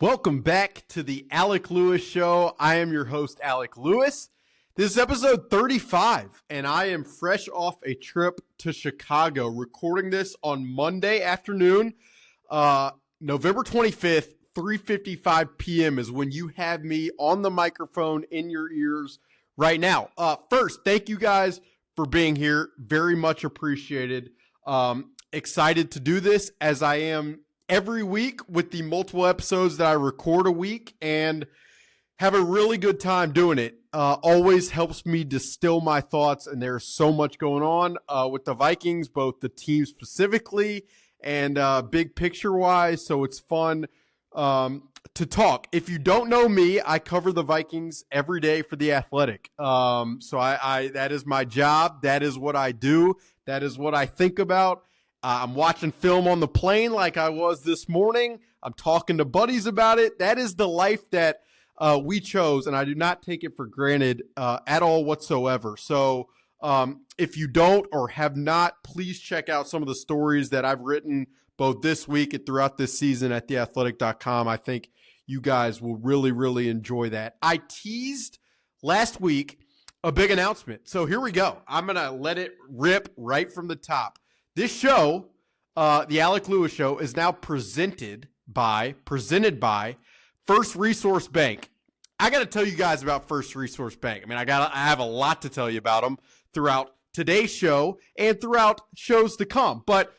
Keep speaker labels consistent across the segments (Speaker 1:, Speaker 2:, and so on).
Speaker 1: Welcome back to the Alec Lewis Show. I am your host, Alec Lewis. This is episode 35, and I am fresh off a trip to Chicago, recording this on Monday afternoon, November 25th, 3:55 p.m. is when you have me on the microphone in your ears right now. First, thank you guys for being here. Very much appreciated. Excited to do this as I am every week with the multiple episodes that I record a week and have a really good time doing it. Always helps me distill my thoughts, and there's so much going on with the Vikings, both the team specifically and big picture wise. So it's fun to talk. If you don't know me, I cover the Vikings every day for The Athletic. So I that is my job. That is what I do. That is what I think about. I'm watching film on the plane like I was this morning. I'm talking to buddies about it. That is the life that we chose, and I do not take it for granted at all whatsoever. So if you don't or have not, please check out some of the stories that I've written both this week and throughout this season at theathletic.com. I think you guys will really, really enjoy that. I teased last week a big announcement. So here we go. I'm going to let it rip right from the top. This show, the Alec Lewis Show, is now presented by First Resource Bank. I got to tell you guys about First Resource Bank. I mean, I have a lot to tell you about them throughout today's show and throughout shows to come. But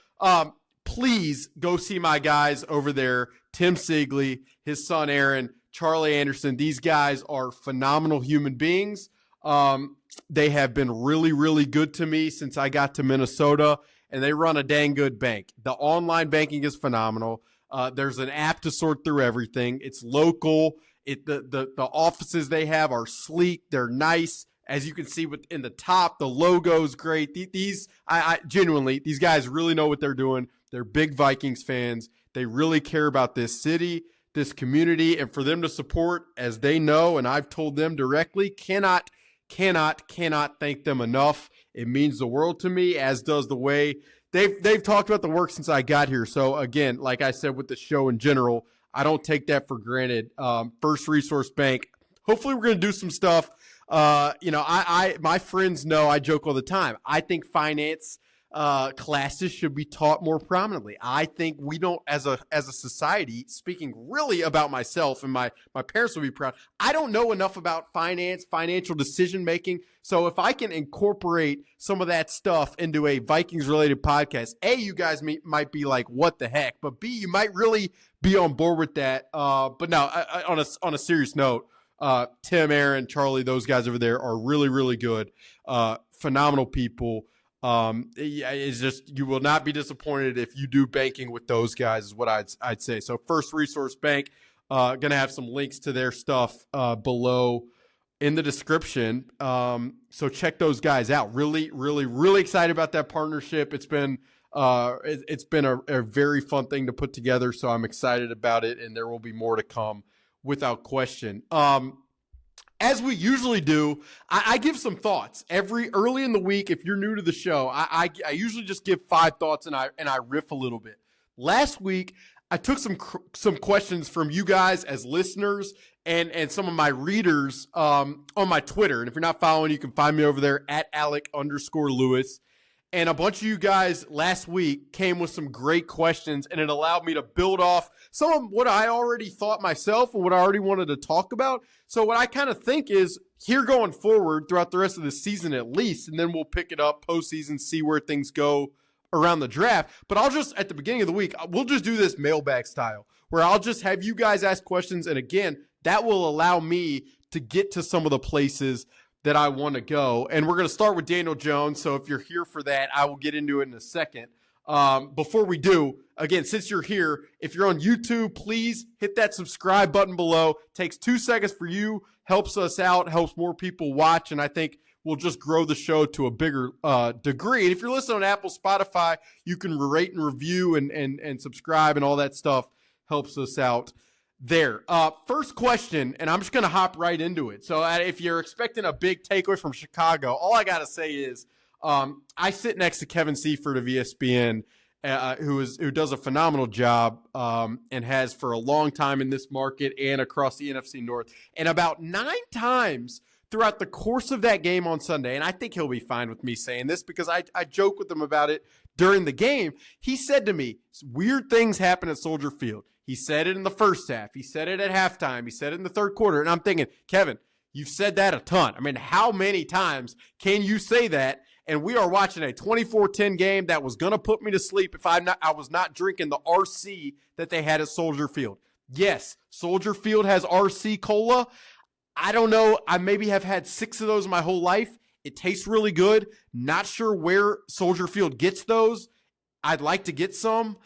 Speaker 1: please go see my guys over there, Tim Sigley, his son Aaron, Charlie Anderson. These guys are phenomenal human beings. They have been really, really good to me since I got to Minnesota. And they run a dang good bank. The online banking is phenomenal. There's an app to sort through everything. It's local. The offices they have are sleek. They're nice. As you can see in the top, the logo's great. I genuinely, these guys really know what they're doing. They're big Vikings fans. They really care about this city, this community, and for them to support, as they know, and I've told them directly, cannot thank them enough. It means the world to me, as does the way they've talked about the work since I got here. So again, like I said with the show in general, I don't take that for granted. First Resource Bank. Hopefully we're going to do some stuff. My friends know I joke all the time. I think finance classes should be taught more prominently. I think we don't, as a society, speaking really about myself, and my parents will be proud, I don't know enough about finance, financial decision making. So if I can incorporate some of that stuff into a Vikings related podcast, A, you guys might be like, what the heck? But B, you might really be on board with that. But no, on a serious note, Tim, Aaron, Charlie, those guys over there are really, really good, phenomenal people. It's just, you will not be disappointed if you do banking with those guys, is what I'd say. So First Resource Bank, going to have some links to their stuff below in the description. So check those guys out. Really, really, really excited about that partnership. It's been a very fun thing to put together. So I'm excited about it, and there will be more to come without question. As we usually do, I give some thoughts early in the week. If you're new to the show, I usually just give 5 thoughts and I riff a little bit. Last week, I took some questions from you guys as listeners and some of my readers on my Twitter. And if you're not following, you can find me over there at Alec_Lewis. And a bunch of you guys last week came with some great questions, and it allowed me to build off some of what I already thought myself and what I already wanted to talk about. So what I kind of think is, here going forward throughout the rest of the season at least, and then we'll pick it up postseason, see where things go around the draft. But I'll just, at the beginning of the week, we'll just do this mailbag style, where I'll just have you guys ask questions. And again, that will allow me to get to some of the places that I want to go. And we're going to start with Daniel Jones. So if you're here for that, I will get into it in a second. Before we do, again, since you're here, if you're on YouTube, please hit that subscribe button below. Takes 2 seconds for you, helps us out, helps more people watch, and I think we'll just grow the show to a bigger degree. And if you're listening on Apple, Spotify, you can rate and review and subscribe, and all that stuff helps us out there. First question, and I'm just going to hop right into it. So if you're expecting a big takeaway from Chicago, all I got to say is I sit next to Kevin Seifert of ESPN, who does a phenomenal job and has for a long time in this market and across the NFC North. And about 9 times throughout the course of that game on Sunday, and I think he'll be fine with me saying this because I joke with him about it during the game, he said to me, weird things happen at Soldier Field. He said it in the first half. He said it at halftime. He said it in the third quarter. And I'm thinking, Kevin, you've said that a ton. I mean, how many times can you say that? And we are watching a 24-10 game that was going to put me to sleep if I was not drinking the RC that they had at Soldier Field. Yes, Soldier Field has RC Cola. I don't know. I maybe have had 6 of those my whole life. It tastes really good. Not sure where Soldier Field gets those. I'd like to get some.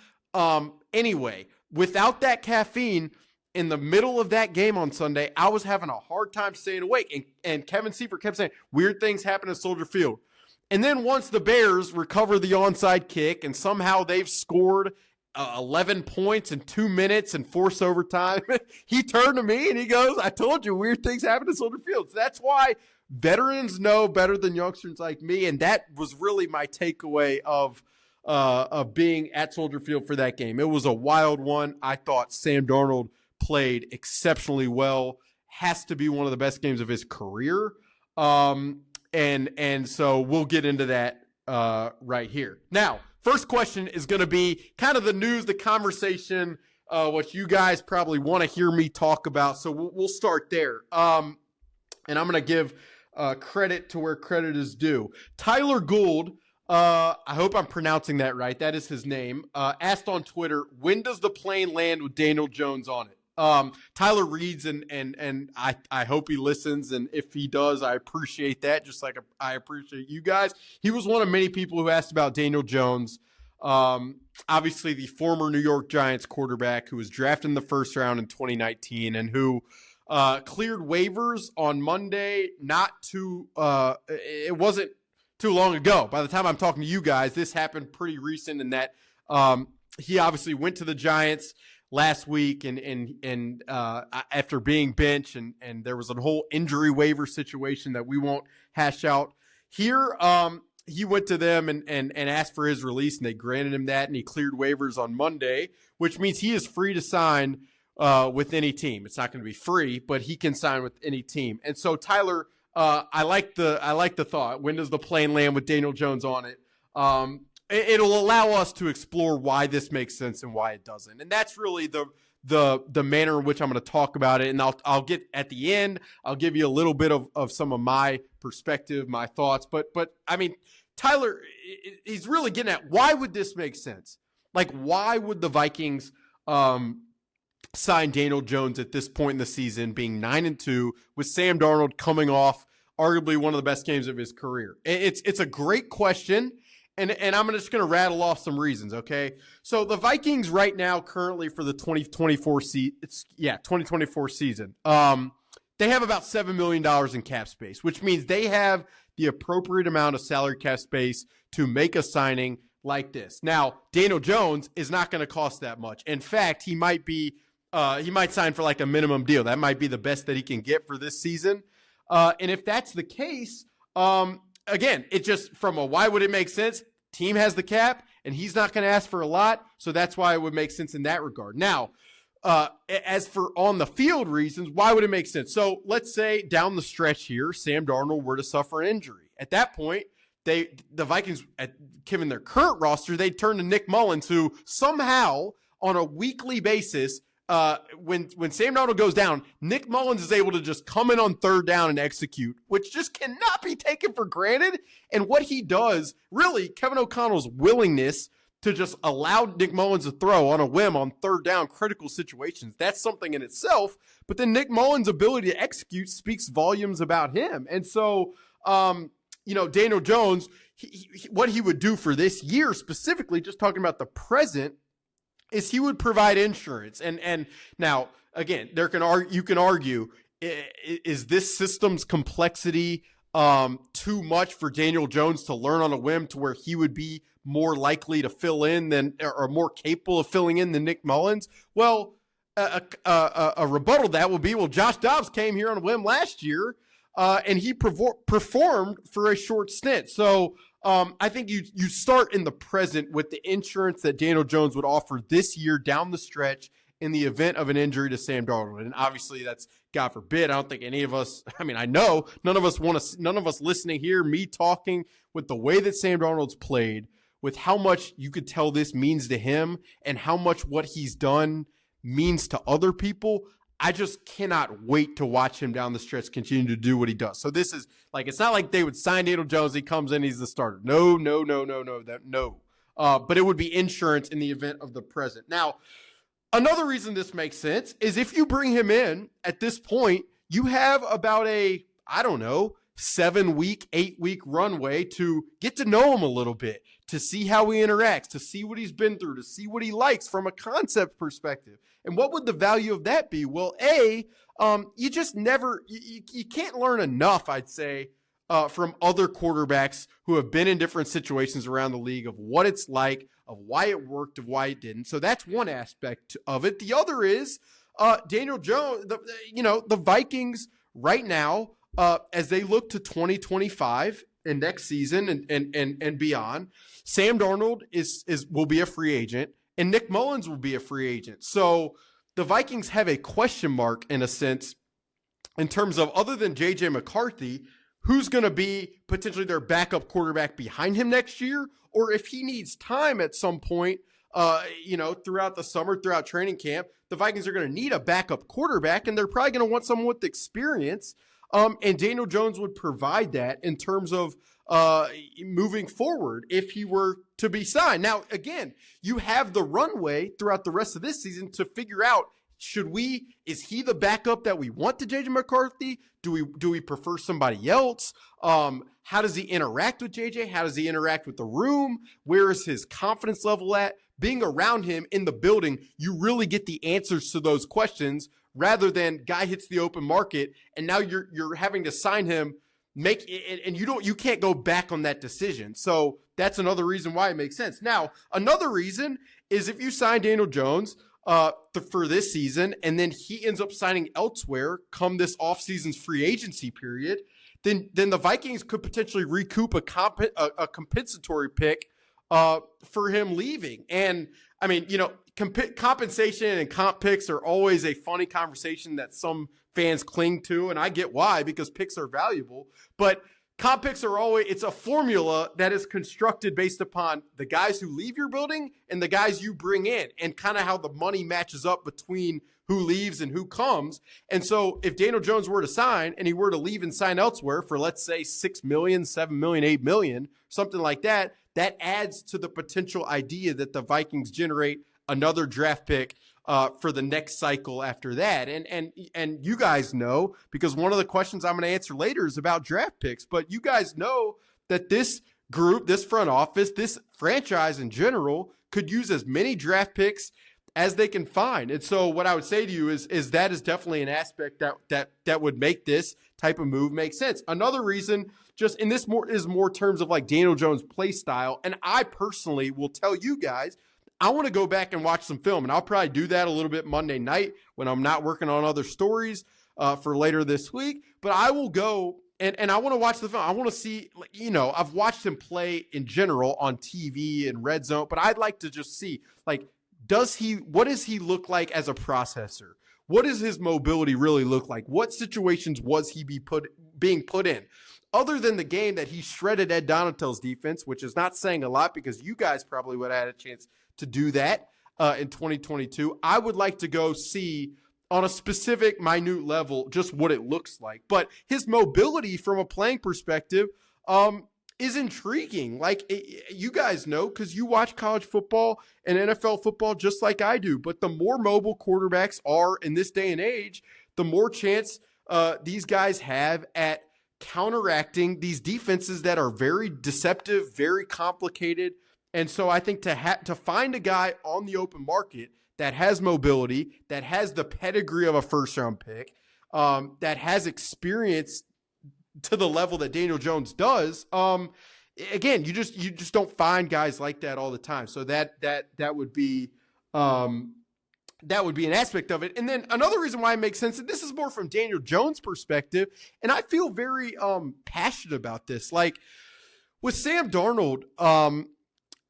Speaker 1: Anyway, without that caffeine, in the middle of that game on Sunday, I was having a hard time staying awake. And Kevin Seifert kept saying, weird things happen at Soldier Field. And then once the Bears recover the onside kick and somehow they've scored 11 points in 2 minutes and force overtime, he turned to me and he goes, I told you weird things happen at Soldier Field. So that's why veterans know better than youngsters like me. And that was really my takeaway of being at Soldier Field for that game. It was a wild one. I thought Sam Darnold played exceptionally well. Has to be one of the best games of his career. And so we'll get into that right here. Now, first question is going to be kind of the news, the conversation, what you guys probably want to hear me talk about. So we'll start there. And I'm going to give credit to where credit is due. Tyler Gould, I hope I'm pronouncing that right. That is his name. Asked on Twitter, when does the plane land with Daniel Jones on it? Tyler reads and I hope he listens. And if he does, I appreciate that. Just like I appreciate you guys. He was one of many people who asked about Daniel Jones. Obviously the former New York Giants quarterback who was drafted in the first round in 2019 and who, cleared waivers on Monday. It wasn't too long ago. By the time I'm talking to you guys, this happened pretty recent in that, he obviously went to the Giants last week and after being benched and there was a whole injury waiver situation that we won't hash out here. He went to them and asked for his release and they granted him that and he cleared waivers on Monday, which means he is free to sign with any team. It's not going to be free, but he can sign with any team. And so Tyler, I like the thought. When does the plane land with Daniel Jones on it? It'll allow us to explore why this makes sense and why it doesn't. And that's really the manner in which I'm going to talk about it. And I'll get at the end, I'll give you a little bit of some of my perspective, my thoughts. But I mean, Tyler, he's really getting at why would this make sense? Like, why would the Vikings sign Daniel Jones at this point in the season, being 9-2, with Sam Darnold coming off arguably one of the best games of his career? It's a great question. And I'm just going to rattle off some reasons, okay? So the Vikings right now, currently for the 2024 season, they have about $7 million in cap space, which means they have the appropriate amount of salary cap space to make a signing like this. Now, Daniel Jones is not going to cost that much. In fact, he might sign for like a minimum deal. That might be the best that he can get for this season. And if that's the case, again, it just from a why would it make sense? Team has the cap, and he's not going to ask for a lot, so that's why it would make sense in that regard. Now, as for on the field reasons, why would it make sense? So let's say down the stretch here, Sam Darnold were to suffer an injury. At that point, the Vikings, given their current roster, they'd turn to Nick Mullins, who somehow on a weekly basis, when Sam Darnold goes down, Nick Mullins is able to just come in on third down and execute, which just cannot be taken for granted. And what he does, really, Kevin O'Connell's willingness to just allow Nick Mullins to throw on a whim on third down critical situations, that's something in itself. But then Nick Mullins' ability to execute speaks volumes about him. And so, Daniel Jones, what he would do for this year specifically, just talking about the present, is he would provide insurance. And now, again, you can argue, is this system's complexity too much for Daniel Jones to learn on a whim to where he would be more likely to fill in or more capable of filling in than Nick Mullins? Well, a rebuttal to that will be, well, Josh Dobbs came here on a whim last year, and he performed for a short stint. So I think you start in the present with the insurance that Daniel Jones would offer this year down the stretch in the event of an injury to Sam Darnold. And obviously that's God forbid. I don't think any of us, I know none of us listening here, me talking with the way that Sam Darnold's played, with how much you could tell this means to him and how much what he's done means to other people. I just cannot wait to watch him down the stretch continue to do what he does. So this is it's not like they would sign Daniel Jones, he comes in, he's the starter. No. But it would be insurance in the event of the present. Now, another reason this makes sense is if you bring him in at this point, you have about a, 7-week, 8-week runway to get to know him a little bit, to see how he interacts, to see what he's been through, to see what he likes from a concept perspective. And what would the value of that be? Well, you just never, you can't learn enough, I'd say, from other quarterbacks who have been in different situations around the league of what it's like, of why it worked, of why it didn't. So that's one aspect of it. The other is Daniel Jones, the Vikings right now, as they look to 2025 and next season and beyond, Sam Darnold will be a free agent and Nick Mullins will be a free agent. So the Vikings have a question mark in a sense in terms of, other than J.J. McCarthy, who's going to be potentially their backup quarterback behind him next year, or if he needs time at some point, throughout the summer, throughout training camp, the Vikings are going to need a backup quarterback, and they're probably going to want someone with experience. And Daniel Jones would provide that in terms of moving forward if he were to be signed. Now, again, you have the runway throughout the rest of this season to figure out, is he the backup that we want to J.J. McCarthy? Do we prefer somebody else? How does he interact with JJ? How does he interact with the room? Where is his confidence level at? Being around him in the building, you really get the answers to those questions rather than guy hits the open market and now you're having to sign him, and you can't go back on that decision. So that's another reason why it makes sense. Now, another reason is if you sign Daniel Jones for this season, and then he ends up signing elsewhere come this offseason's free agency period, then the Vikings could potentially recoup a compensatory pick for him leaving. And compensation and comp picks are always a funny conversation that some fans cling to, and I get why, because picks are valuable. But comp picks it's a formula that is constructed based upon the guys who leave your building and the guys you bring in, and kind of how the money matches up between who leaves and who comes. And so if Daniel Jones were to sign and he were to leave and sign elsewhere for, let's say, $6 million, $7 million, $8 million, something like that, that adds to the potential idea that the Vikings generate another draft pick for the next cycle after that. And you guys know, because one of the questions I'm going to answer later is about draft picks, but you guys know that this group, this front office, this franchise in general could use as many draft picks as they can find. And so what I would say to you is that is definitely an aspect that would make this type of move make sense. Another reason, just in this more terms of like Daniel Jones' play style, and I personally will tell you guys, I want to go back and watch some film, and I'll probably do that a little bit Monday night when I'm not working on other stories for later this week. But I will go and I want to watch the film. I want to see, I've watched him play in general on TV and Red Zone, but I'd like to just see, what does he look like as a processor? What does his mobility really look like? What situations was he being put in? Other than the game that he shredded Ed Donatell's defense, which is not saying a lot because you guys probably would have had a chance to do that in 2022. I would like to go see on a specific minute level just what it looks like. But his mobility from a playing perspective is intriguing. You guys know, because you watch college football and NFL football just like I do. But the more mobile quarterbacks are in this day and age, the more chance these guys have at counteracting these defenses that are very deceptive, very complicated. And so I think to find a guy on the open market that has mobility, that has the pedigree of a first-round pick, that has experience to the level that Daniel Jones does, again, you just don't find guys like that all the time. So that would be an aspect of it. And then another reason why it makes sense, and this is more from Daniel Jones' perspective, and I feel very passionate about this. With Sam Darnold,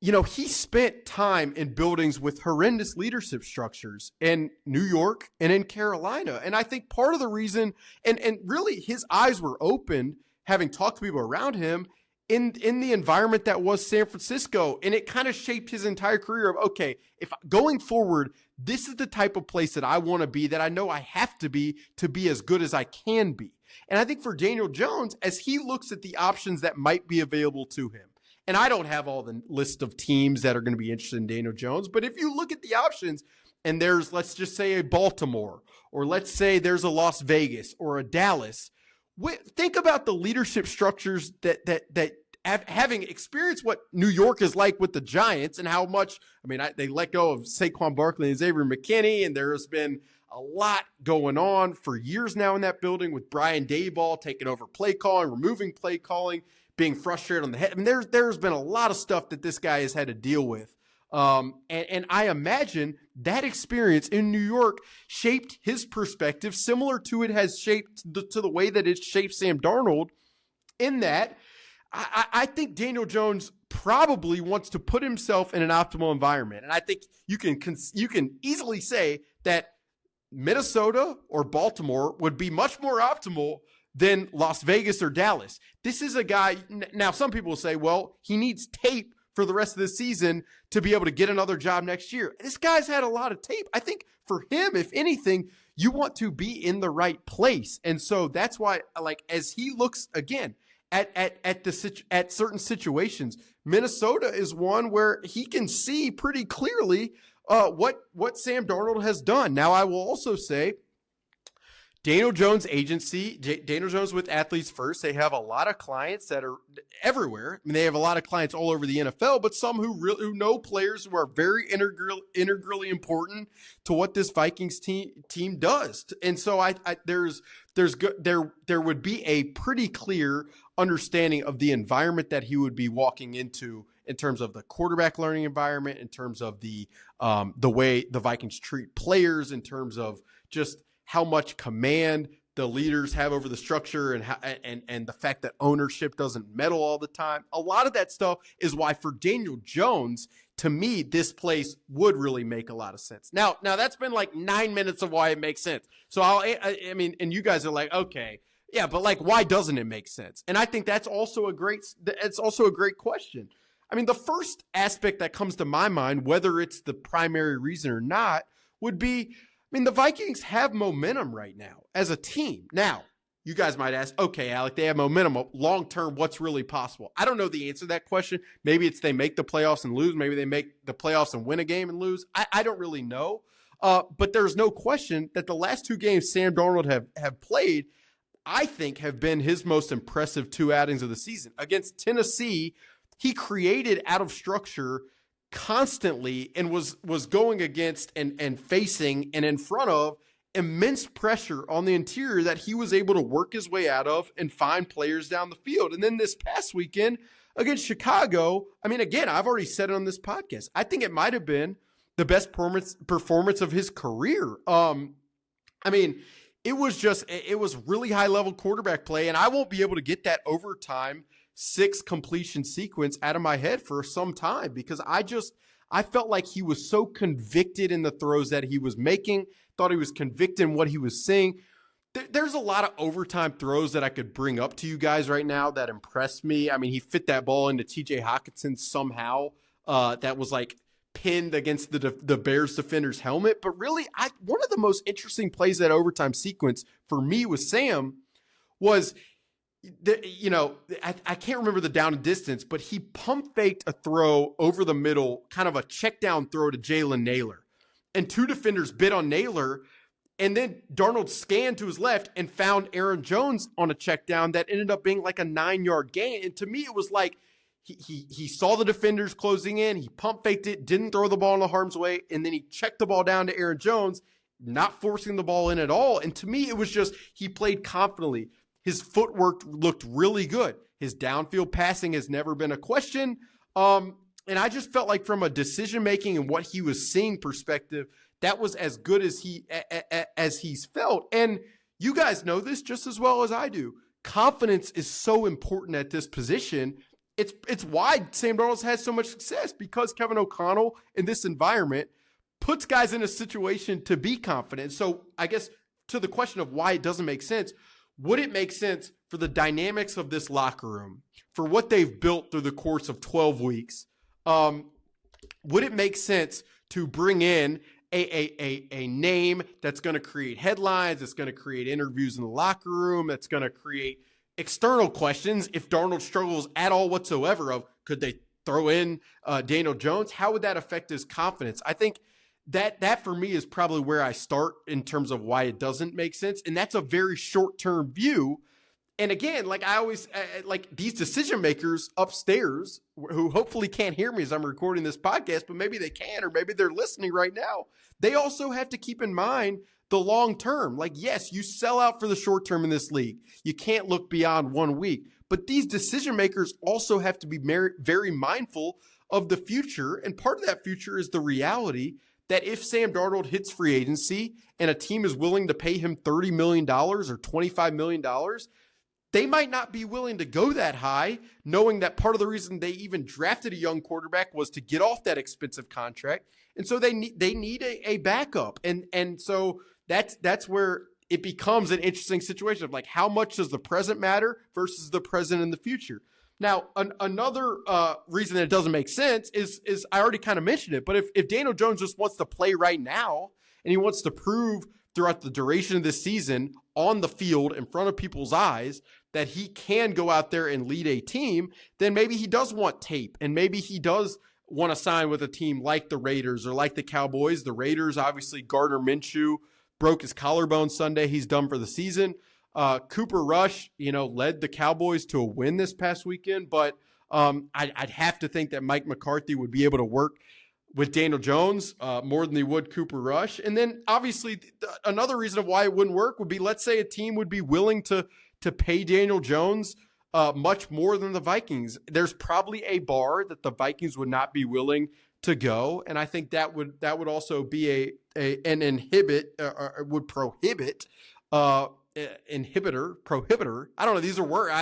Speaker 1: he spent time in buildings with horrendous leadership structures in New York and in Carolina. And I think part of the reason, and really his eyes were opened, having talked to people around him, in the environment that was San Francisco. And it kind of shaped his entire career of, okay, if going forward, this is the type of place that I want to be, that I know I have to be as good as I can be. And I think for Daniel Jones, as he looks at the options that might be available to him, and I don't have all the list of teams that are going to be interested in Daniel Jones, but if you look at the options and there's, let's just say, a Baltimore, or let's say there's a Las Vegas or a Dallas, think about the leadership structures that having experienced what New York is like with the Giants and how much, they let go of Saquon Barkley and Xavier McKinney, and there's been a lot going on for years now in that building with Brian Daboll taking over play calling, removing play calling, being frustrated on the head. There's been a lot of stuff that this guy has had to deal with. And I imagine that experience in New York shaped his perspective, similar to it has shaped to the way that it shaped Sam Darnold, in that I think Daniel Jones probably wants to put himself in an optimal environment. And I think you can easily say that Minnesota or Baltimore would be much more optimal than Las Vegas or Dallas. This is a guy, now some people will say, well, he needs tape for the rest of the season to be able to get another job next year. This guy's had a lot of tape. I think for him, if anything, you want to be in the right place. And so that's why, as he looks again at certain situations, Minnesota is one where he can see pretty clearly what Sam Darnold has done. Now, I will also say, Daniel Jones agency, Daniel Jones with Athletes First, they have a lot of clients that are everywhere. They have a lot of clients all over the NFL, but some who know players who are very integrally important to what this Vikings team does. And so there would be a pretty clear understanding of the environment that he would be walking into, in terms of the quarterback learning environment, in terms of the way the Vikings treat players, in terms of just how much command the leaders have over the structure, and the fact that ownership doesn't meddle all the time. A lot of that stuff is why, for Daniel Jones, to me, this place would really make a lot of sense. Now that's been like 9 minutes of why it makes sense. So and you guys are like, okay, yeah, but why doesn't it make sense? And I think that's also a great question. The first aspect that comes to my mind, whether it's the primary reason or not, would be, the Vikings have momentum right now as a team. Now, you guys might ask, okay, Alec, they have momentum. Long-term, what's really possible? I don't know the answer to that question. Maybe it's they make the playoffs and lose. Maybe they make the playoffs and win a game and lose. I don't really know. But there's no question that the last two games Sam Darnold have played, I think, have been his most impressive two outings of the season. Against Tennessee, he created out of structure constantly and was going against and facing and in front of immense pressure on the interior that he was able to work his way out of and find players down the field. And then this past weekend against Chicago, again, I've already said it on this podcast, I think it might have been the best performance of his career. It was really high level quarterback play, and I won't be able to get that overtime 6 completion sequence out of my head for some time, because I felt like he was so convicted in the throws that he was making, thought he was convicted in what he was saying. There's a lot of overtime throws that I could bring up to you guys right now that impressed me. He fit that ball into TJ Hawkinson somehow. That was pinned against the Bears defender's helmet. But really, one of the most interesting plays of that overtime sequence for me with Sam was, I can't remember the down and distance, but he pump faked a throw over the middle, kind of a check down throw to Jalen Nailor, and 2 defenders bit on Nailor, and then Darnold scanned to his left and found Aaron Jones on a check down that ended up being like a 9-yard gain. And to me, it was like he saw the defenders closing in, he pump faked it, didn't throw the ball in the harm's way, and then he checked the ball down to Aaron Jones, not forcing the ball in at all. And to me, it was just, he played confidently. His footwork looked really good. His downfield passing has never been a question. And I just felt like, from a decision-making and what he was seeing perspective, that was as good as he's felt. And you guys know this just as well as I do. Confidence is so important at this position. it's why Sam Darnold has so much success, because Kevin O'Connell in this environment puts guys in a situation to be confident. So I guess to the question of why it doesn't make sense, would it make sense for the dynamics of this locker room, for what they've built through the course of 12 weeks? Would it make sense to bring in a name that's going to create headlines, that's going to create interviews in the locker room, that's going to create external questions if Darnold struggles at all whatsoever of could they throw in Daniel Jones? How would that affect his confidence? I think that for me is probably where I start in terms of why it doesn't make sense. And that's a very short-term view. And again, like I always, like these decision makers upstairs who hopefully can't hear me as I'm recording this podcast, but maybe they can, or maybe they're listening right now. They also have to keep in mind the long term. Like, yes, you sell out for the short term in this league. You can't look beyond 1 week, but these decision makers also have to be very mindful of the future. And part of that future is the reality that if Sam Darnold hits free agency and a team is willing to pay him $30 million or $25 million, they might not be willing to go that high, knowing that part of the reason they even drafted a young quarterback was to get off that expensive contract. And so they need a backup. And so that's where it becomes an interesting situation of like, how much does the present matter versus the present and the future? Now, another reason that it doesn't make sense is I already kind of mentioned it, but if Daniel Jones just wants to play right now and he wants to prove throughout the duration of this season on the field in front of people's eyes that he can go out there and lead a team, then maybe he does want tape, and maybe he does want to sign with a team like the Raiders or like the Cowboys. The Raiders, obviously, Gardner Minshew broke his collarbone Sunday. He's done for the season. Cooper Rush, led the Cowboys to a win this past weekend, but I'd have to think that Mike McCarthy would be able to work with Daniel Jones more than he would Cooper Rush. And then obviously another reason of why it wouldn't work would be, let's say a team would be willing to pay Daniel Jones much more than the Vikings. There's probably a bar that the Vikings would not be willing to go, and I think that would also be an prohibitor. I don't know. These are words.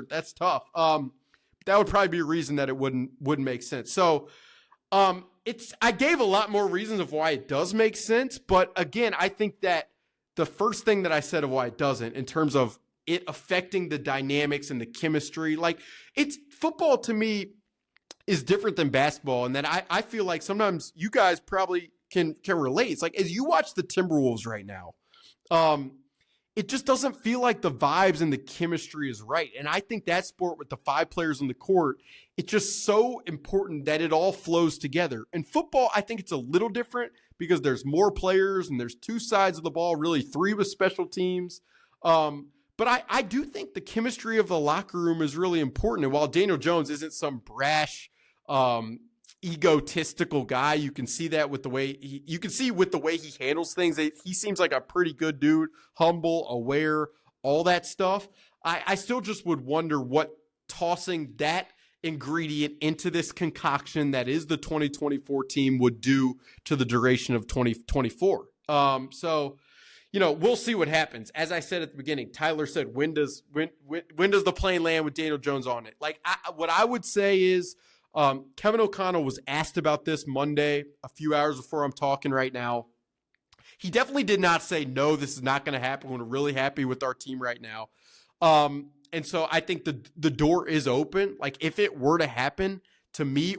Speaker 1: That's tough. That would probably be a reason that it wouldn't make sense. So I gave a lot more reasons of why it does make sense, but again, I think that the first thing that I said of why it doesn't, in terms of it affecting the dynamics and the chemistry, like it's football to me is different than basketball. And that I feel like sometimes you guys probably can relate. It's like, as you watch the Timberwolves right now, it just doesn't feel like the vibes and the chemistry is right. And I think that sport with the 5 players on the court, it's just so important that it all flows together. In football, I think it's a little different because there's more players and there's 2 sides of the ball, really 3 with special teams. But I do think the chemistry of the locker room is really important. And while Daniel Jones isn't some brash, egotistical guy, you can see that with the way he handles things. He seems like a pretty good dude, humble, aware, all that stuff. I still just would wonder what tossing that ingredient into this concoction that is the 2024 team would do to the duration of 2024. So, we'll see what happens. As I said at the beginning, Tyler said, when does the plane land with Daniel Jones on it? Like, what I would say is, Kevin O'Connell was asked about this Monday, a few hours before I'm talking right now. He definitely did not say, no, this is not going to happen. We're really happy with our team right now. And so I think the door is open. Like, if it were to happen, to me,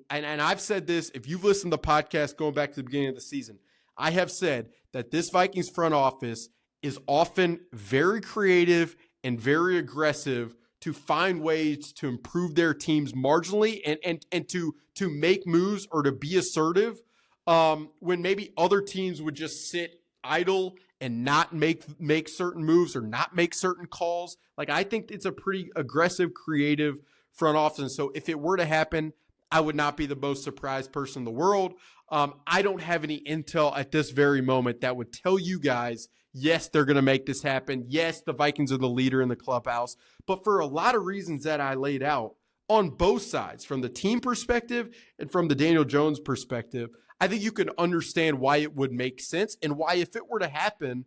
Speaker 1: and I've said this, if you've listened to the podcast going back to the beginning of the season, I have said that this Vikings front office is often very creative and very aggressive to find ways to improve their teams marginally and to make moves or to be assertive when maybe other teams would just sit idle and not make certain moves or not make certain calls. Like, I think it's a pretty aggressive, creative front office. And so if it were to happen, I would not be the most surprised person in the world. I don't have any intel at this very moment that would tell you guys, yes, they're going to make this happen. Yes, the Vikings are the leader in the clubhouse. But for a lot of reasons that I laid out on both sides, from the team perspective and from the Daniel Jones perspective, I think you can understand why it would make sense and why, if it were to happen,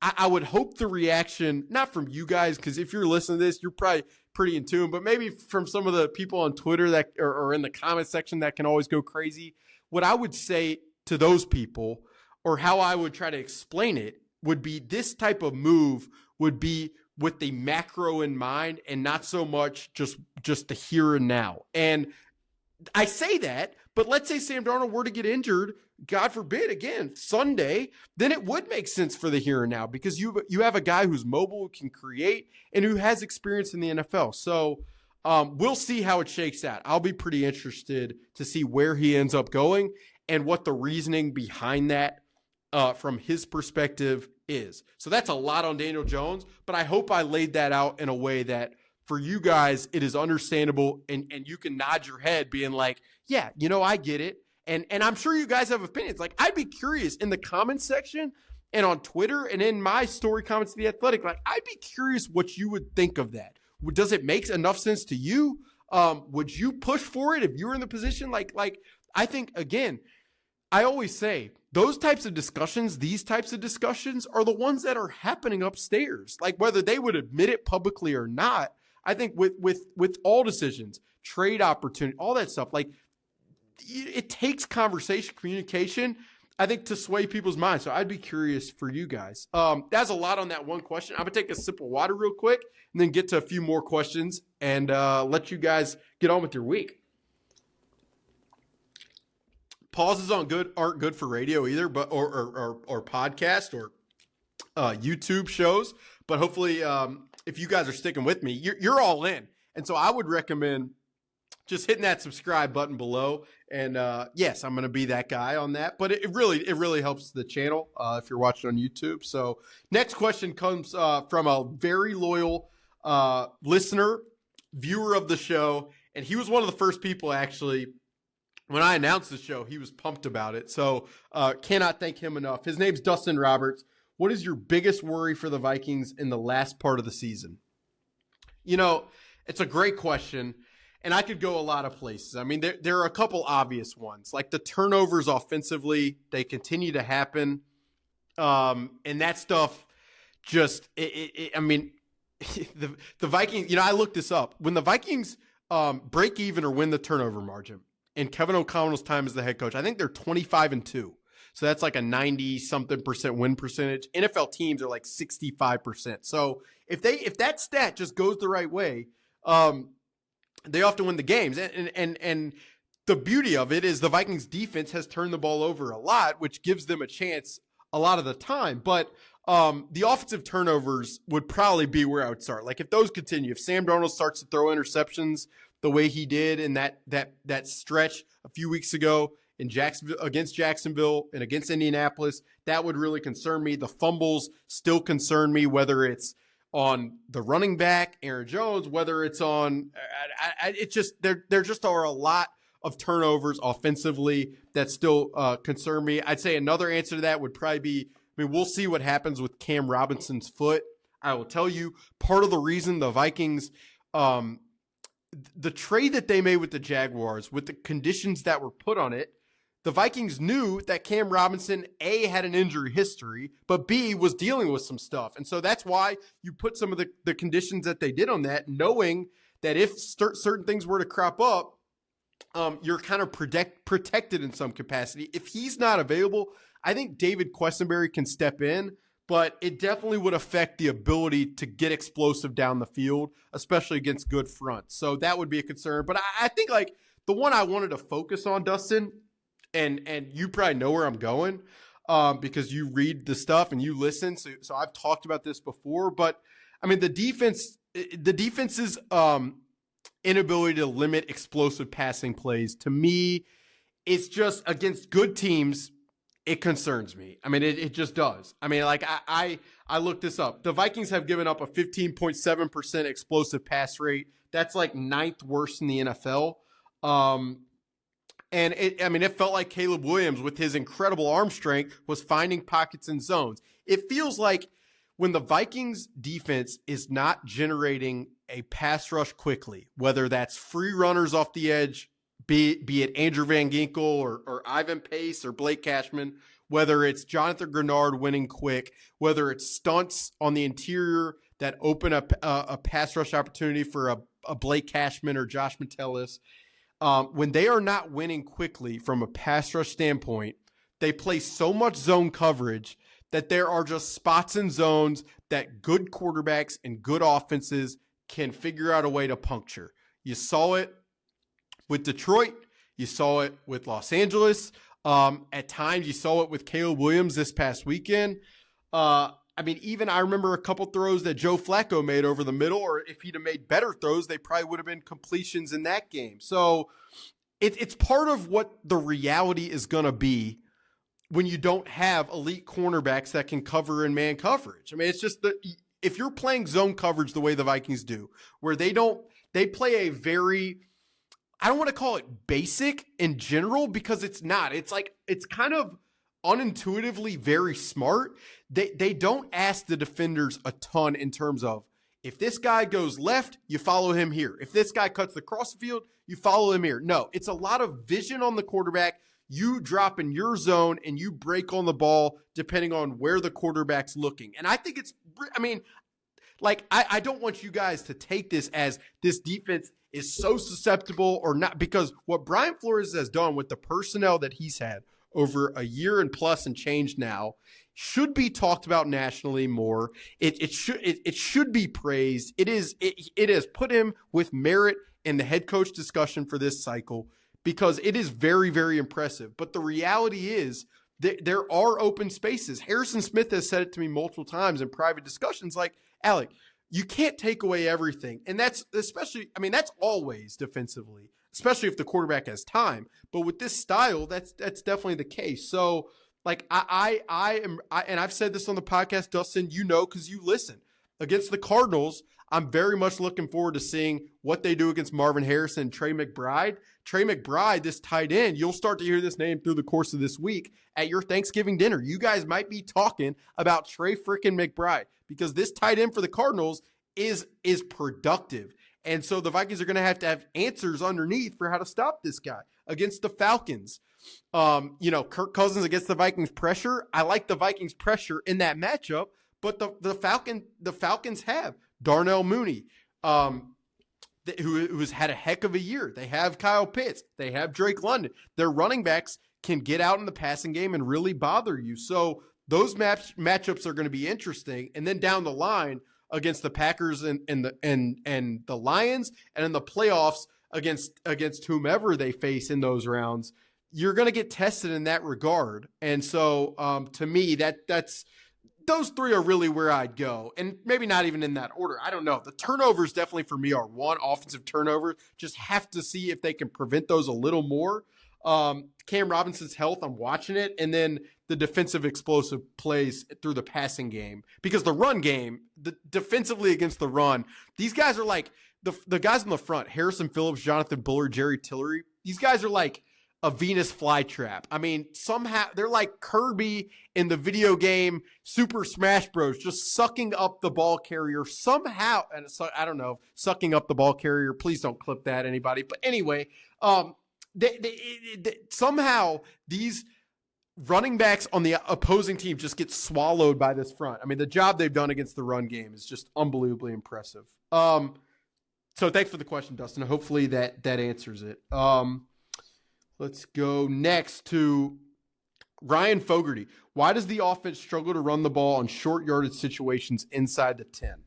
Speaker 1: I would hope the reaction, not from you guys, because if you're listening to this, you're probably pretty in tune, but maybe from some of the people on Twitter that or in the comment section that can always go crazy. What I would say to those people, or how I would try to explain it, would be this type of move would be with the macro in mind and not so much just the here and now. And I say that, but let's say Sam Darnold were to get injured, God forbid, again, Sunday, then it would make sense for the here and now, because you have a guy who's mobile, can create, and who has experience in the NFL. So we'll see how it shakes out. I'll be pretty interested to see where he ends up going and what the reasoning behind that from his perspective is. So that's a lot on Daniel Jones, but I hope I laid that out in a way that for you guys, it is understandable, and you can nod your head being like, yeah, I get it. And I'm sure you guys have opinions. Like, I'd be curious in the comments section and on Twitter and in my story comments to The Athletic, like, I'd be curious what you would think of that. Does it make enough sense to you? Would you push for it if you were in the position? Like, I think, again, I always say those types of discussions, these types of discussions are the ones that are happening upstairs. Like, whether they would admit it publicly or not, I think with all decisions, trade opportunity, all that stuff, like, it takes conversation, communication, I think, to sway people's minds. So I'd be curious for you guys. That's a lot on that one question. I'm going to take a sip of water real quick and then get to a few more questions and let you guys get on with your week. Pauses aren't good for radio either, but or podcast or YouTube shows. But hopefully, if you guys are sticking with me, you're all in. And so I would recommend just hitting that subscribe button below. And yes, I'm going to be that guy on that. But it really helps the channel if you're watching on YouTube. So next question comes from a very loyal listener, viewer of the show. And he was one of the first people, actually, when I announced the show, he was pumped about it. So cannot thank him enough. His name's Dustin Roberts. What is your biggest worry for the Vikings in the last part of the season? It's a great question. And I could go a lot of places. I mean, there are a couple obvious ones, like the turnovers offensively. They continue to happen. And that stuff just, I mean, the Vikings, I looked this up. When the Vikings break even or win the turnover margin in Kevin O'Connell's time as the head coach, I think they're 25-2. So that's like a 90-something% win percentage. NFL teams are like 65%. So if that stat just goes the right way, they often win the games. And the beauty of it is the Vikings defense has turned the ball over a lot, which gives them a chance a lot of the time. But the offensive turnovers would probably be where I would start. Like, if those continue, if Sam Darnold starts to throw interceptions the way he did in that stretch a few weeks ago in against Jacksonville and against Indianapolis, that would really concern me. The fumbles still concern me, whether it's on the running back, Aaron Jones, whether it's on, there just are a lot of turnovers offensively that still concern me. I'd say another answer to that would probably be, we'll see what happens with Cam Robinson's foot. I will tell you, part of the reason the Vikings, the trade that they made with the Jaguars, with the conditions that were put on it, the Vikings knew that Cam Robinson, A, had an injury history, but B, was dealing with some stuff. And so that's why you put some of the conditions that they did on that, knowing that if certain things were to crop up, you're kind of protected in some capacity. If he's not available, I think David Questenberry can step in, but it definitely would affect the ability to get explosive down the field, especially against good fronts. So that would be a concern. But I think, like, the one I wanted to focus on, Dustin, and you probably know where I'm going because you read the stuff and you listen. So I've talked about this before, but I mean, the defense's inability to limit explosive passing plays, to me, it's just against good teams. It concerns me. I mean, it just does. I mean, like, I looked this up. The Vikings have given up a 15.7% explosive pass rate. That's like 9th worst in the NFL. And it felt like Caleb Williams, with his incredible arm strength, was finding pockets and zones. It feels like when the Vikings defense is not generating a pass rush quickly, whether that's free runners off the edge, be it Andrew Van Ginkel or Ivan Pace or Blake Cashman, whether it's Jonathan Grenard winning quick, whether it's stunts on the interior that open up a pass rush opportunity for a Blake Cashman or Josh Metellus. When they are not winning quickly from a pass rush standpoint, they play so much zone coverage that there are just spots and zones that good quarterbacks and good offenses can figure out a way to puncture. You saw it with Detroit. You saw it with Los Angeles. At times, you saw it with Caleb Williams this past weekend. Even I remember a couple throws that Joe Flacco made over the middle, or if he'd have made better throws, they probably would have been completions in that game. So it's part of what the reality is going to be when you don't have elite cornerbacks that can cover in man coverage. I mean, it's just if you're playing zone coverage the way the Vikings do, where they play a very, I don't want to call it basic in general because it's not. It's kind of unintuitively very smart. They don't ask the defenders a ton in terms of, if this guy goes left, you follow him here. If this guy cuts across the field, you follow him here. No, it's a lot of vision on the quarterback. You drop in your zone and you break on the ball depending on where the quarterback's looking. And I think I don't want you guys to take this as this defense is so susceptible or not, because what Brian Flores has done with the personnel that he's had over a year and plus and change now should be talked about nationally more. It should be praised. It has put him with merit in the head coach discussion for this cycle, because it is very, very impressive. But the reality is that there are open spaces. Harrison Smith has said it to me multiple times in private discussions, like, Alec, you can't take away everything. And that's always defensively, especially if the quarterback has time. But with this style, that's definitely the case. So, like, and I've said this on the podcast, Dustin, because you listen. Against the Cardinals, I'm very much looking forward to seeing what they do against Marvin Harrison and Trey McBride. Trey McBride, this tight end, you'll start to hear this name through the course of this week at your Thanksgiving dinner. You guys might be talking about Trey freaking McBride, because this tight end for the Cardinals is productive. And so the Vikings are going to have answers underneath for how to stop this guy. Against the Falcons, Kirk Cousins against the Vikings pressure. I like the Vikings pressure in that matchup, but the Falcons have Darnell Mooney, who has had a heck of a year. They have Kyle Pitts. They have Drake London. Their running backs can get out in the passing game and really bother you. So those matchups are going to be interesting. And then down the line against the Packers and the Lions, and in the playoffs against whomever they face in those rounds, you're going to get tested in that regard. And so to me, that's those three are really where I'd go, and maybe not even in that order. I don't know. The turnovers definitely for me are one. Offensive turnover, just have to see if they can prevent those a little more. Cam Robinson's health, I'm watching it, and then the defensive explosive plays through the passing game, because the run game, defensively against the run, these guys are like the guys in the front, Harrison Phillips, Jonathan Bullard, Jerry Tillery. These guys are like a Venus flytrap. I mean, somehow they're like Kirby in the video game Super Smash Bros, just sucking up the ball carrier somehow. And so I don't know, sucking up the ball carrier. Please don't clip that, anybody. But anyway, somehow these running backs on the opposing team just get swallowed by this front. I mean, the job they've done against the run game is just unbelievably impressive. So thanks for the question, Dustin. Hopefully that answers it. Let's go next to Ryan Fogarty. Why does the offense struggle to run the ball on short yardage situations inside the 10?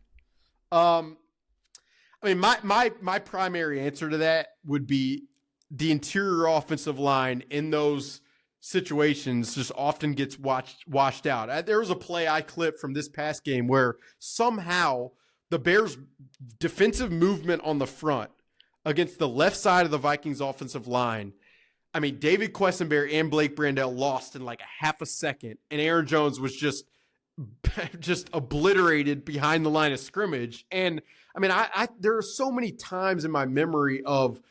Speaker 1: My primary answer to that would be the interior offensive line in those situations just often gets washed out. There was a play I clipped from this past game where somehow the Bears' defensive movement on the front against the left side of the Vikings offensive line, I mean, David Quessenberry and Blake Brandel lost in like a half a second, and Aaron Jones was just obliterated behind the line of scrimmage. And I mean, there are so many times in my memory of,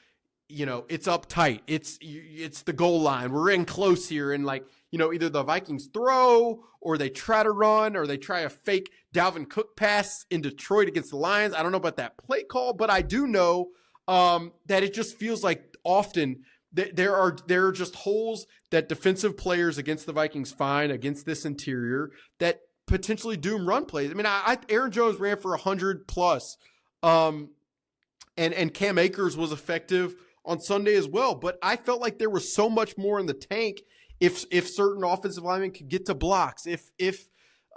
Speaker 1: it's uptight. It's the goal line. We're in close here. And either the Vikings throw or they try to run or they try a fake Dalvin Cook pass in Detroit against the Lions. I don't know about that play call, but I do know that it just feels like often there are just holes that defensive players against the Vikings find against this interior that potentially doom run plays. I mean, Aaron Jones ran for 100 plus, and Cam Akers was effective on Sunday as well. But I felt like there was so much more in the tank if certain offensive linemen could get to blocks, if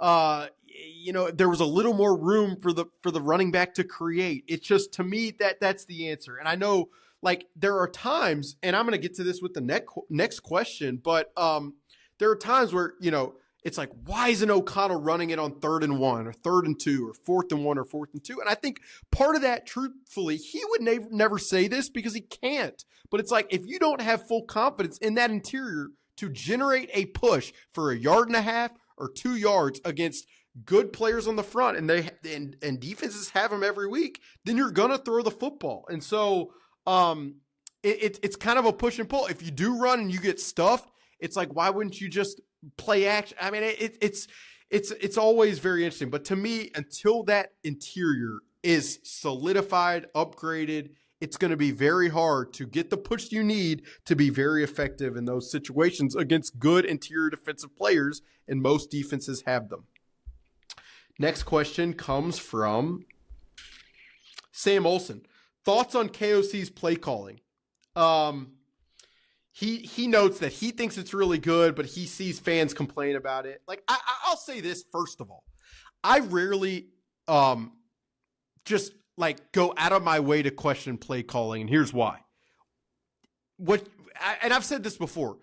Speaker 1: there was a little more room for the running back to create. It's just, to me, that's the answer. And I know, like, there are times, and I'm going to get to this with the next question, but there are times where, it's like, why isn't O'Connell running it on 3rd and 1 or 3rd and 2 or 4th and 1 or 4th and 2? And I think part of that, truthfully, he would never say this because he can't. But it's like, if you don't have full confidence in that interior to generate a push for 1.5 yards or 2 yards against good players on the front, and defenses have them every week, then you're going to throw the football. And so it's kind of a push and pull. If you do run and you get stuffed, it's like, why wouldn't you just play action? I mean, it's always very interesting. But to me, until that interior is solidified, upgraded, it's going to be very hard to get the push you need to be very effective in those situations against good interior defensive players, and most defenses have them. Next question comes from Sam Olson. Thoughts on KOC's play calling? He notes that he thinks it's really good, but he sees fans complain about it. Like, I'll say this first of all. I rarely just like go out of my way to question play calling, and here's why. And I've said this before.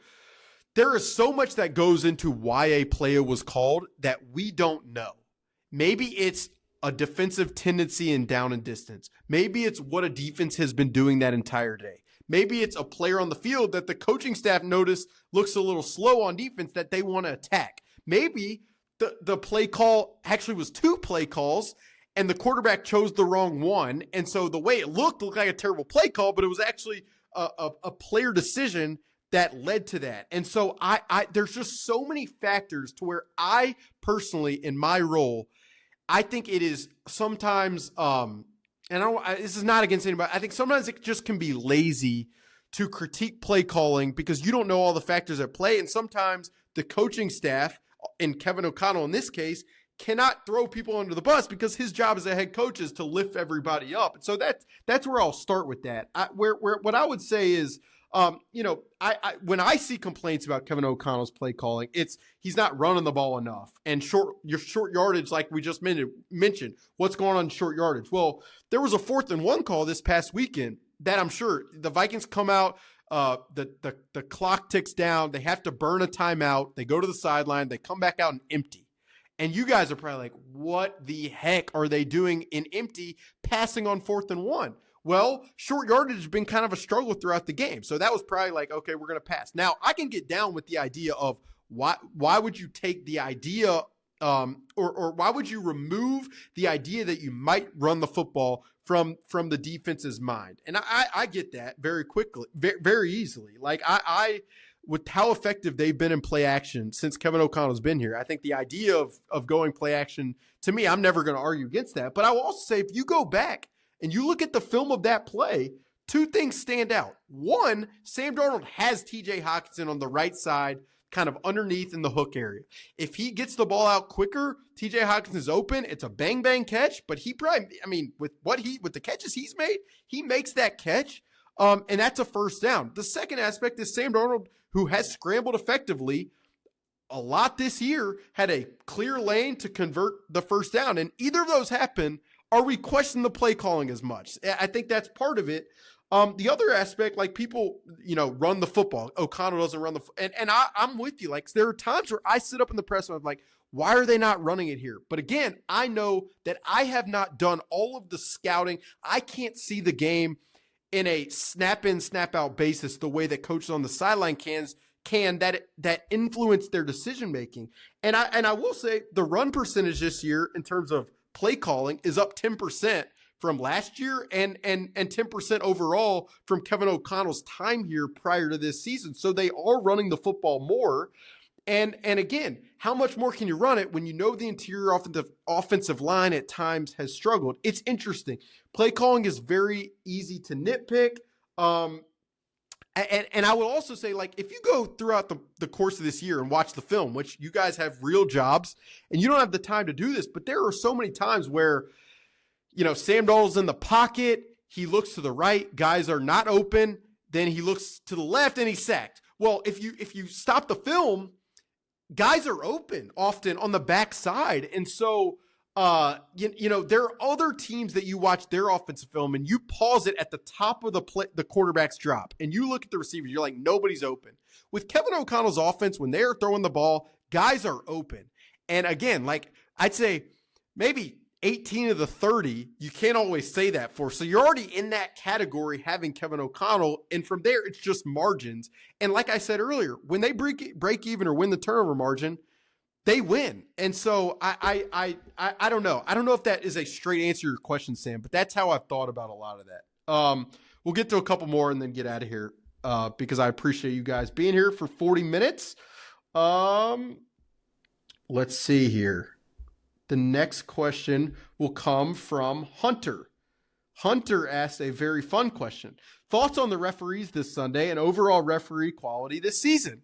Speaker 1: There is so much that goes into why a play was called that we don't know. Maybe it's a defensive tendency in down and distance. Maybe it's what a defense has been doing that entire day. Maybe it's a player on the field that the coaching staff noticed looks a little slow on defense that they want to attack. Maybe the play call actually was 2 play calls and the quarterback chose the wrong one. And so the way it looked like a terrible play call, but it was actually a player decision that led to that. And so there's just so many factors to where I personally, in my role, I think it is sometimes, this is not against anybody. I think sometimes it just can be lazy to critique play calling because you don't know all the factors at play. And sometimes the coaching staff, and Kevin O'Connell in this case, cannot throw people under the bus because his job as a head coach is to lift everybody up. And so that's where I'll start with that. What I would say is, when I see complaints about Kevin O'Connell's play calling, he's not running the ball enough. And short yardage, like we just mentioned, what's going on in short yardage? Well, there was a 4th and 1 call this past weekend that I'm sure the Vikings come out, the clock ticks down, they have to burn a timeout, they go to the sideline, they come back out and empty. And you guys are probably like, what the heck are they doing in empty passing on 4th and 1? Well, short yardage has been kind of a struggle throughout the game. So that was probably like, okay, we're going to pass. Now, I can get down with the idea of why would you take the idea or why would you remove the idea that you might run the football from the defense's mind? And I get that very quickly, very easily. Like with how effective they've been in play action since Kevin O'Connell's been here, I think the idea of going play action, to me, I'm never going to argue against that. But I will also say, if you go back and you look at the film of that play, 2 things stand out. One, Sam Darnold has TJ Hockenson on the right side, kind of underneath in the hook area. If he gets the ball out quicker, TJ Hockenson is open. It's a bang catch, but he probably, with the catches he's made, he makes that catch. And that's a first down. The second aspect is Sam Darnold, who has scrambled effectively a lot this year, had a clear lane to convert the first down. And either of those happen, are we questioning the play calling as much? I think that's part of it. The other aspect, like people, run the football. O'Connell doesn't run and I'm with you. Like, there are times where I sit up in the press and I'm like, why are they not running it here? But again, I know that I have not done all of the scouting. I can't see the game in a snap in, snap out basis the way that coaches on the sideline can that influence their decision making. And I will say the run percentage this year in terms of play calling is up 10% from last year and 10% overall from Kevin O'Connell's time here prior to this season. So they are running the football more. And again, how much more can you run it when you know the interior offensive line at times has struggled? It's interesting. Play calling is very easy to nitpick. And I will also say, like, if you go throughout the course of this year and watch the film, which you guys have real jobs and you don't have the time to do this, but there are so many times where, Sam Darnold's in the pocket, he looks to the right, guys are not open, then he looks to the left and he's sacked. Well, if you stop the film, guys are open often on the backside. And so, there are other teams that you watch their offensive film and you pause it at the top of the quarterback's drop and you look at the receivers, you're like, nobody's open. With Kevin O'Connell's offense, when they're throwing the ball, guys are open. And again, like I'd say maybe 18 of the 30, you can't always say that for. So you're already in that category having Kevin O'Connell. And from there, it's just margins. And like I said earlier, when they break even or win the turnover margin, they win. And so I don't know. I don't know if that is a straight answer to your question, Sam, but that's how I've thought about a lot of that. We'll get to a couple more and then get out of here because I appreciate you guys being here for 40 minutes. Let's see here. The next question will come from Hunter. Hunter asked a very fun question. Thoughts on the referees this Sunday and overall referee quality this season?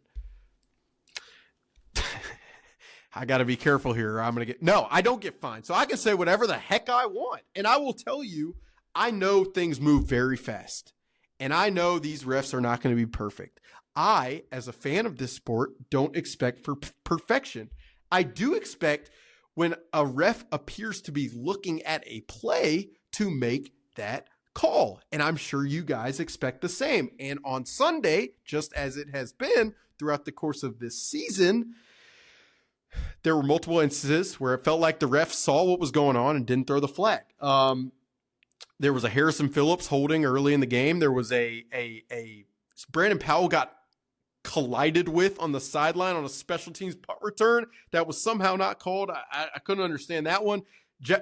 Speaker 1: I got to be careful here. I don't get fined. So I can say whatever the heck I want. And I will tell you, I know things move very fast. And I know these refs are not going to be perfect. I, as a fan of this sport, don't expect for perfection. I do expect when a ref appears to be looking at a play to make that call. And I'm sure you guys expect the same. And on Sunday, just as it has been throughout the course of this season, there were multiple instances where it felt like the ref saw what was going on and didn't throw the flag. There was a Harrison Phillips holding early in the game. There was a Brandon Powell got collided with on the sideline on a special teams punt return that was somehow not called. I couldn't understand that one.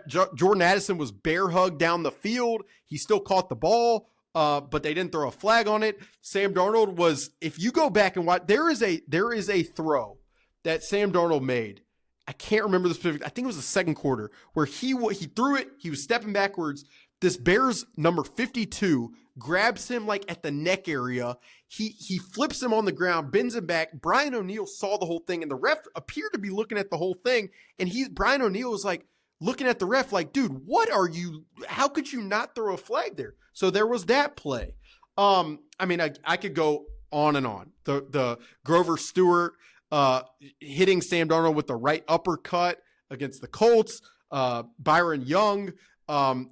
Speaker 1: Jordan Addison was bear hugged down the field. He still caught the ball, but they didn't throw a flag on it. Sam Darnold was, if you go back and watch, there is a throw that Sam Darnold made. I can't remember the specific. I think it was the second quarter where he threw it. He was stepping backwards. This Bears number 52 grabs him like at the neck area. He flips him on the ground, bends him back. Brian O'Neill saw the whole thing, and the ref appeared to be looking at the whole thing. And Brian O'Neill was like looking at the ref like, dude, how could you not throw a flag there? So there was that play. I could go on and on. The Grover Stewart hitting Sam Darnold with the right uppercut against the Colts. Byron Young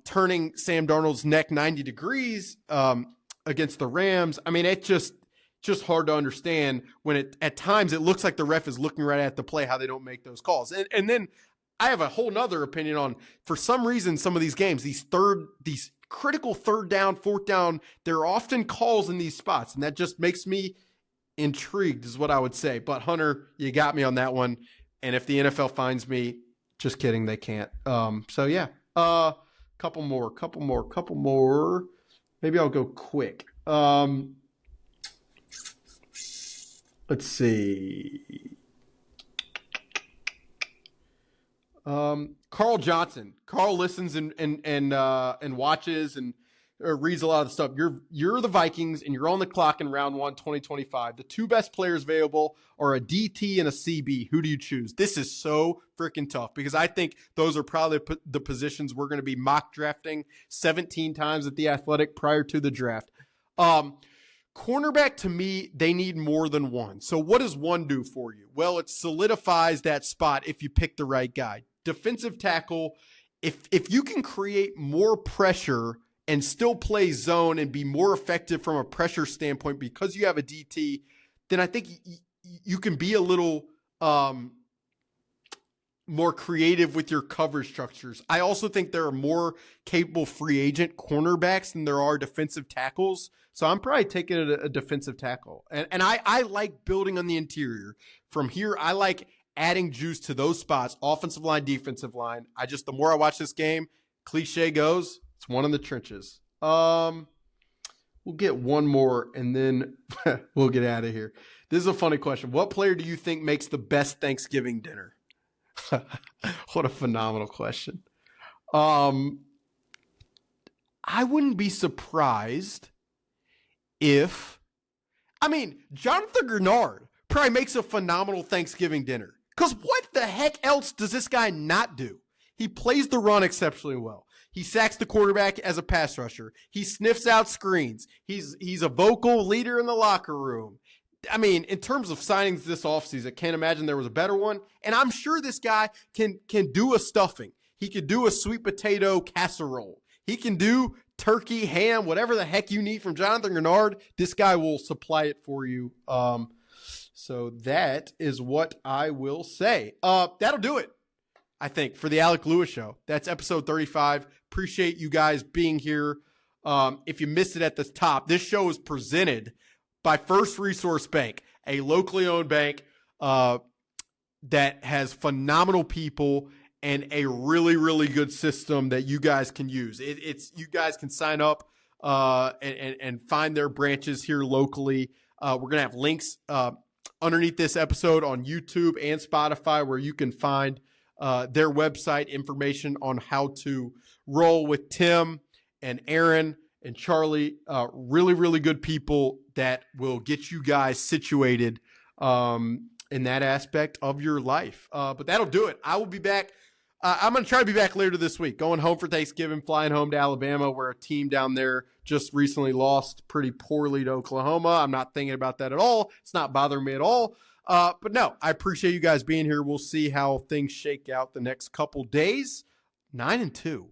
Speaker 1: turning Sam Darnold's neck 90 degrees against the Rams. I mean, it's just hard to understand when at times it looks like the ref is looking right at the play, how they don't make those calls. And then I have a whole nother opinion on, for some reason, some of these games, these critical third down, fourth down, there are often calls in these spots. And that just makes me intrigued is what I would say. But Hunter, you got me on that one. And if the NFL finds me, just kidding, they can't. So yeah, couple more. Maybe I'll go quick. Let's see. Carl Johnson. Carl listens and watches and reads a lot of the stuff. You're the Vikings and you're on the clock in round 1, 2025. The two best players available are a DT and a CB. Who do you choose? This is so freaking tough because I think those are probably the positions we're going to be mock drafting 17 times at the Athletic prior to the draft. Cornerback, to me, they need more than one. So what does one do for you? Well, it solidifies that spot if you pick the right guy. Defensive tackle, if you can create more pressure and still play zone and be more effective from a pressure standpoint because you have a DT, then I think you can be a little more creative with your coverage structures. I also think there are more capable free agent cornerbacks than there are defensive tackles. So I'm probably taking a defensive tackle. And I like building on the interior. From here, I like adding juice to those spots, offensive line, defensive line. The more I watch this game, cliche goes, it's one in the trenches. We'll get one more and then we'll get out of here. This is a funny question. What player do you think makes the best Thanksgiving dinner? What a phenomenal question. I wouldn't be surprised if I mean, Jonathan Grenard probably makes a phenomenal Thanksgiving dinner. Because what the heck else does this guy not do? He plays the run exceptionally well. He sacks the quarterback as a pass rusher. He sniffs out screens. He's a vocal leader in the locker room. I mean, in terms of signings this offseason, I can't imagine there was a better one. And I'm sure this guy can do a stuffing. He could do a sweet potato casserole. He can do turkey, ham, whatever the heck you need from Jonathan Grenard. This guy will supply it for you. So that is what I will say. That'll do it, I think, for the Alec Lewis Show. That's episode 35. Appreciate you guys being here. If you missed it at the top, this show is presented by First Resource Bank, a locally owned bank that has phenomenal people and a really, really good system that you guys can use. It's you guys can sign up and find their branches here locally. We're going to have links underneath this episode on YouTube and Spotify where you can find their website information on how to roll with Tim and Aaron and Charlie. Really, really good people that will get you guys situated in that aspect of your life. But that'll do it. I will be back. I'm going to try to be back later this week, going home for Thanksgiving, flying home to Alabama, where a team down there just recently lost pretty poorly to Oklahoma. I'm not thinking about that at all. It's not bothering me at all. But no, I appreciate you guys being here. We'll see how things shake out the next couple days. 9-2.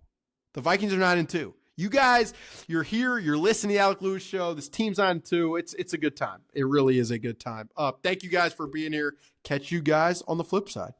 Speaker 1: The Vikings are 9-2. You guys, you're here. You're listening to the Alec Lewis Show. This team's 9-2. It's a good time. It really is a good time. Thank you guys for being here. Catch you guys on the flip side.